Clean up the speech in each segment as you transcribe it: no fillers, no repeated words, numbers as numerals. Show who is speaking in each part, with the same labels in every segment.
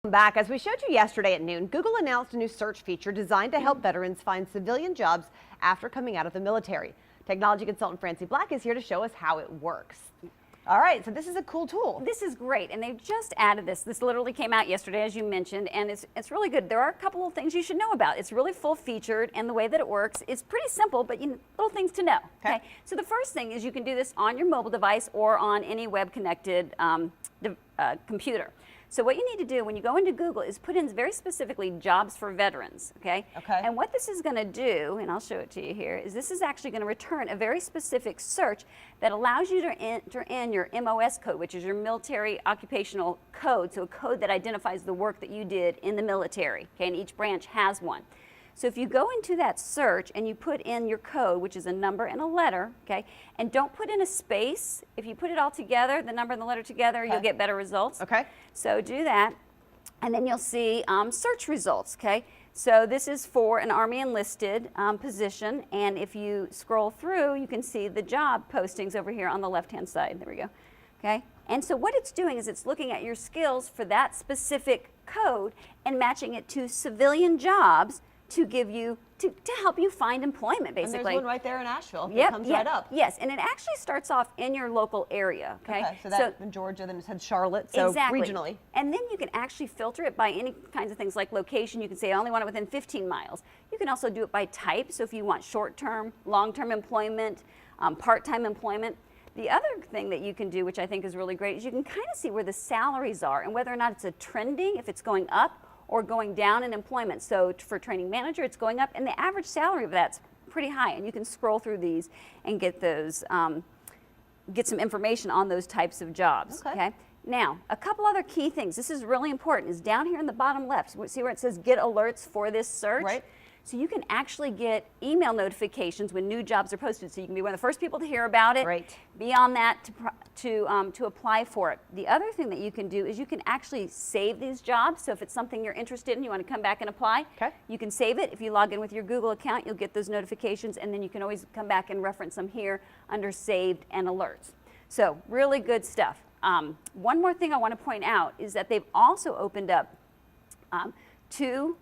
Speaker 1: Back. As we showed you yesterday at noon, Google announced a new search feature designed to help veterans find civilian jobs after coming out of the military. Technology consultant Francie Black is here to show us how it works. All right, so this is a cool tool.
Speaker 2: This is great, and they've just added this. This literally came out yesterday, as you mentioned, and it's really good. There are a couple of things you should know about. It's really full-featured, and the way that it works is pretty simple, but little things to know. Okay. So the first thing is you can do this on your mobile device or on any web-connected computer. So what you need to do when you go into Google is put in very specifically jobs for veterans, okay? And what this is going to do, and I'll show it to you here, is this is actually going to return a very specific search that allows you to enter in your MOS code, which is your military occupational code, so a code that identifies the work that you did in the military, okay? And each branch has one. So if you go into that search and you put in your code, which is a number and a letter, okay, and don't put in a space. If you put it all together, the number and the letter together, you'll get better results.
Speaker 1: Okay.
Speaker 2: So do that, and then you'll see search results, okay? So this is for an Army enlisted position, and if you scroll through, you can see the job postings over here on the left-hand side. There we go, okay? And so what it's doing is it's looking at your skills for that specific code and matching it to civilian jobs to give you, to help you find employment, basically.
Speaker 1: And there's one right there in Asheville.
Speaker 2: Yep,
Speaker 1: It comes right up.
Speaker 2: Yes, and it actually starts off in your local area, okay?
Speaker 1: So that's in Georgia, then it said Charlotte, so regionally.
Speaker 2: And then you can actually filter it by any kinds of things like location. You can say, I only want it within 15 miles. You can also do it by type, so if you want short-term, long-term employment, part-time employment. The other thing that you can do, which I think is really great, is you can kind of see where the salaries are and whether or not it's a trending, if it's going up or going down in employment. So for training manager, it's going up, and the average salary of that's pretty high. And you can scroll through these and get those, get some information on those types of jobs. Okay. Now, a couple other key things. This is really important. Is down here in the bottom left. See where it says "Get alerts for this search."
Speaker 1: Right.
Speaker 2: So you can actually get email notifications when new jobs are posted. So you can be one of the first people to hear about it.
Speaker 1: Right.
Speaker 2: Be on that to apply for it. The other thing that you can do is you can actually save these jobs. So if it's something you're interested in, you want to come back and apply, you can save it. If you log in with your Google account, you'll get those notifications, and then you can always come back and reference them here under saved and alerts. So really good stuff. One more thing I want to point out is that they've also opened up to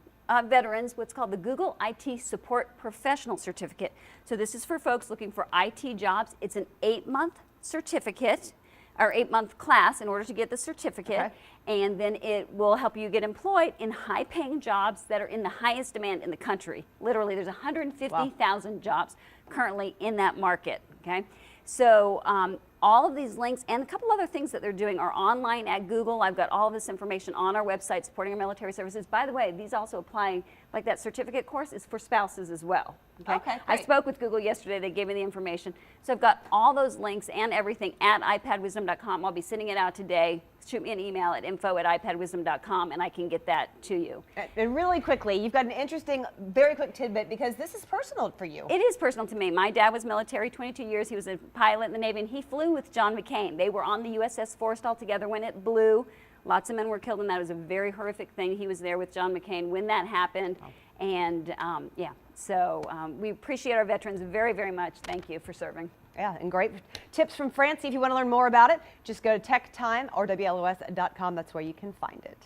Speaker 2: veterans what's called the Google IT Support Professional Certificate. So this is for folks looking for IT jobs. It's an 8-month certificate or 8-month class in order to get the certificate, and then it will help you get employed in high-paying jobs that are in the highest demand in the country. Literally, there's 150,000 jobs currently in that market. Okay, so all of these links and a couple other things that they're doing are online at Google. I've got all of this information on our website supporting our military services. By the way, these also apply, like that certificate course is for spouses as well. Okay, I spoke with Google yesterday. They gave me the information. So I've got all those links and everything at iPadWisdom.com. I'll be sending it out today. Shoot me an email at info@iPadWisdom.com and I can get that to you.
Speaker 1: And really quickly, you've got an interesting, very quick tidbit because this is personal for you.
Speaker 2: It is personal to me. My dad was military, 22 years. He was a pilot in the Navy, and he flew with John McCain. They were on the USS Forrestal together when it blew. Lots of men were killed, and that was a very horrific thing. He was there with John McCain when that happened. And yeah, so we appreciate our veterans very, very much. Thank you for serving.
Speaker 1: Yeah, and great tips from Francie. If you want to learn more about it, just go to TechTime or WLOS.com. That's where you can find it.